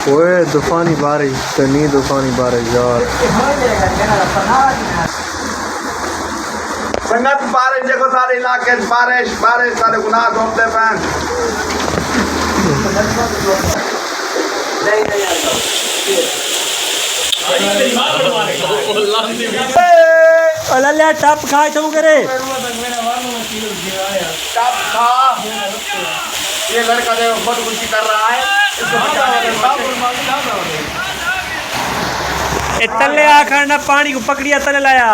ओए तूफानी बारिश, इतनी तूफानी बारिश यार। संगत बारिश देखो, सारे इलाके बारिश बारिश, सारे गुनाह धोते पैन। अल्लाह टप खा तो करे टप खा। ये लड़का देखो खुदकुशी कर रहा है, इसको तले आखर ना पानी को पकड़िया तले लाया।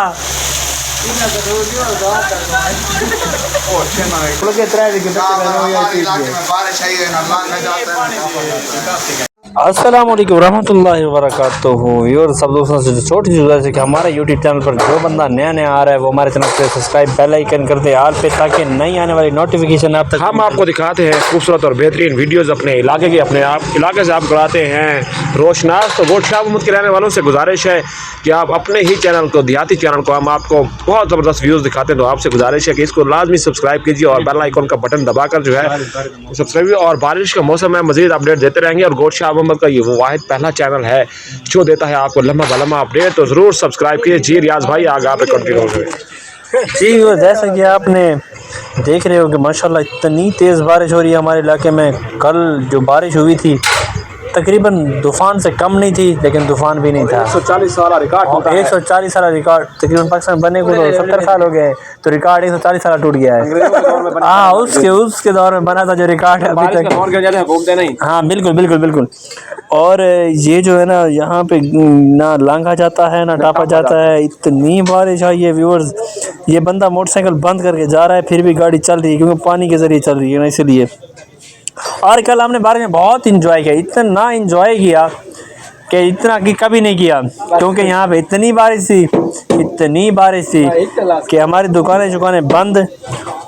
बारिश है ये अल्लाह में जाता है। अस्सलाम वालेकुम रहमतुल्लाहि व बरकातुहू। और सब दोस्तों से छोटी सी गुजारिश है कि हमारे यूट्यूब चैनल पर जो बंदा नया नया आ रहा है वो हमारे चैनल पे सब्सक्राइब बेल आइकन कर दे आल पे, ताकि नई आने वाली नोटिफिकेशन आप तक। हम आपको दिखाते हैं खूबसूरत और बेहतरीन वीडियोस अपने इलाके की, अपने आप इलाके से आप कराते हैं रोशनास। तो गोट शाह महमूद के रहने वालों से गुजारिश है कि आप अपने ही चैनल को, देहाती चैनल को, हम आपको बहुत ज़बरदस्त व्यूज़ दिखाते हैं। तो आपसे गुजारिश है कि इसको लाजमी सब्सक्राइब कीजिए और बेल आइकन का बटन दबाकर जो है सब्सक्राइब। और बारिश का मौसम है, मज़ीद अपडेट देते रहेंगे। और गोट शाह महमूद का ये वो वाहिद पहला चैनल है जो देता है आपको लम्हा बलम्हा अपडेट। तो ज़रूर सब्सक्राइब कीजिए। जी रियाज भाई आगे आप कंटिन्यू करें। जी वो जैसा कि आपने देख रहे हो कि माशाल्लाह इतनी तेज़ बारिश हो रही है हमारे इलाके में। कल जो बारिश हुई थी तकरीबन तूफ़ान से कम नहीं थी, लेकिन तूफ़ान भी नहीं था। 140 साल रिकॉर्ड, 140 साल रिकॉर्ड तकरीबन पाकिस्तान बने को 70 साल हो गए, तो रिकॉर्ड 140 साल टूट गया है। हाँ उसके दौर में बना था जो रिकॉर्ड है अभी तक। हाँ बिल्कुल बिल्कुल बिल्कुल। और ये जो है ना यहाँ पे ना लांघा जाता है ना टापा जाता है, इतनी बारिश आई है व्यूअर्स। ये बंदा मोटरसाइकिल बंद करके जा रहा है फिर भी गाड़ी चल रही है, क्योंकि पानी के ज़रिए चल रही है ना, इसलिए। और कल हमने बारिश में बहुत इंजॉय किया, इतना इंजॉय किया कि इतना कि कभी नहीं किया, क्योंकि यहाँ पे इतनी बारिश थी कि हमारी दुकानें बंद।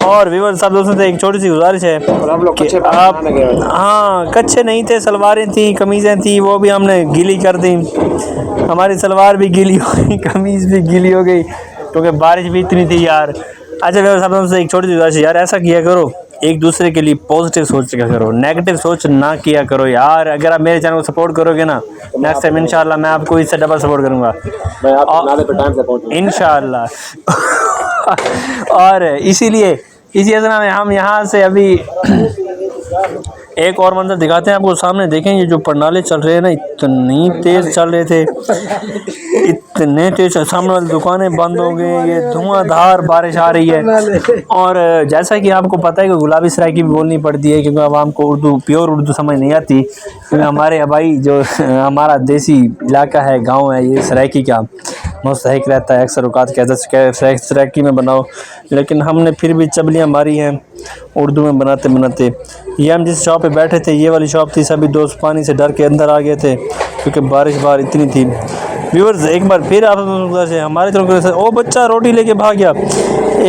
और व्यूअर सब दोस्तों से एक छोटी सी गुजारिश है कि आप, हाँ कच्चे नहीं थे, सलवारें थी, कमीज़ें थी, वो भी हमने गीली कर दी। हमारी सलवार भी गीली हो गई, कमीज़ भी गीली हो गई, क्योंकि बारिश भी इतनी थी यार। अच्छा व्यूअर सब दोस्तों से एक छोटी सी गुजारिश है यार, ऐसा किया करो, एक दूसरे के लिए पॉजिटिव सोच क्या करो, नेगेटिव सोच ना किया करो यार। अगर आप मेरे चैनल को सपोर्ट करोगे ना, नेक्स्ट टाइम इंशाल्लाह मैं आपको इससे डबल सपोर्ट करूँगा इंशाल्लाह। और इसी अजना में हम यहाँ से अभी एक और मंजर दिखाते हैं आपको। सामने देखें ये जो पंडाले चल रहे हैं ना, इतनी तेज़ चल रहे थे, इतने तेज़, सामने वाली दुकानें बंद हो गई, ये धुआंधार बारिश आ रही है। और जैसा कि आपको पता है कि गुलाबी सराइकी भी बोलनी पड़ती है, क्योंकि अब हमको उर्दू प्योर उर्दू समझ नहीं आती, क्योंकि हमारे भाई जो हमारा देसी इलाका है, गाँव है, ये सराइकी का मुस्तहिक रहता है। अक्सर औकात कहते सराइकी में बनाओ, लेकिन हमने फिर भी चबलियाँ मारी हैं उर्दू में बनाते बनाते। ये हम जिस शॉप पे बैठे थे, ये वाली शॉप थी, सभी दोस्त पानी से डर के अंदर आ गए थे, क्योंकि बारिश बाहर इतनी थी। व्यूअर्स एक बार फिर आप से हमारी तरफ से, ओ बच्चा रोटी लेके भाग गया,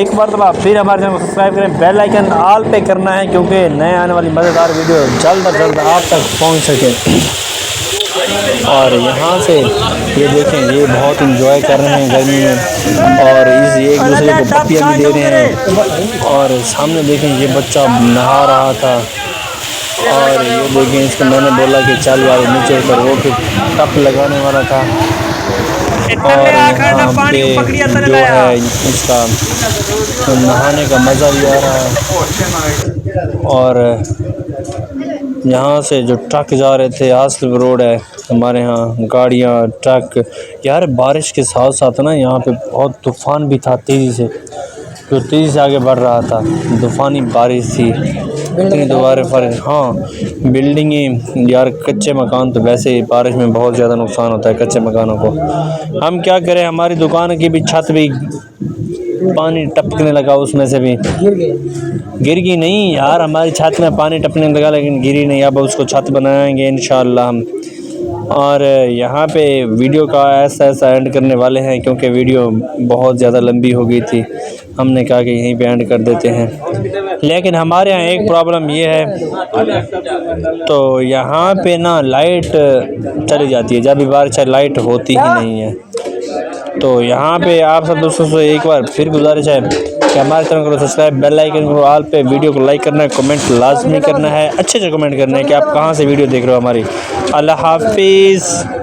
एक बार तो आप फिर हमारे चैनल को सब्सक्राइब करें, बेल आइकन ऑल पे करना है, क्योंकि नए आने वाली मज़ेदार वीडियो जल्द अज जल्द आप तक पहुँच सके। और यहाँ से ये देखें, ये बहुत इंजॉय कर रहे हैं गर्मी में, और ये एक दूसरे को पप्पियाँ भी दे रहे हैं। और सामने देखें ये बच्चा नहा रहा था, और ये देखें इसको मैंने बोला कि चल यार नीचे उतर, वो फिर टप लगाने वाला था। और यहाँ पे जो है इसका तो नहाने का मज़ा भी आ रहा है। और यहाँ से जो ट्रक जा रहे थे, हासिल रोड है हमारे यहाँ, गाड़ियाँ ट्रक, यार बारिश के साथ साथ ना यहाँ पे बहुत तूफ़ान भी था, तेज़ी से आगे बढ़ रहा था, तूफ़ानी बारिश थी, इतनी दोबारा हाँ बिल्डिंगें यार, कच्चे मकान तो वैसे ही बारिश में बहुत ज़्यादा नुकसान होता है कच्चे मकानों को। हम क्या करें, हमारी दुकान की भी छत भी पानी टपकने लगा, उसमें से भी गिर गई नहीं यार, हमारी छत में पानी टपकने लगा लेकिन गिरी नहीं। अब उसको छत बनाएंगे इंशाअल्लाह हम। और यहाँ पे वीडियो का ऐसा एंड करने वाले हैं, क्योंकि वीडियो बहुत ज़्यादा लंबी हो गई थी, हमने कहा कि यहीं पे एंड कर देते हैं। लेकिन हमारे यहाँ एक प्रॉब्लम ये है, तो यहाँ पे ना लाइट चली जाती है, जब भी बारिश लाइट होती ही नहीं है। तो यहाँ पे आप सब दोस्तों से एक बार फिर गुजारिश है कि हमारे चैनल को सब्सक्राइब, बेल आइकन को ऑल पे, वीडियो को लाइक करना है, कमेंट लाजमी करना है, अच्छे कमेंट करना है कि आप कहाँ से वीडियो देख रहे हो हमारी। अल्लाह हाफिज़।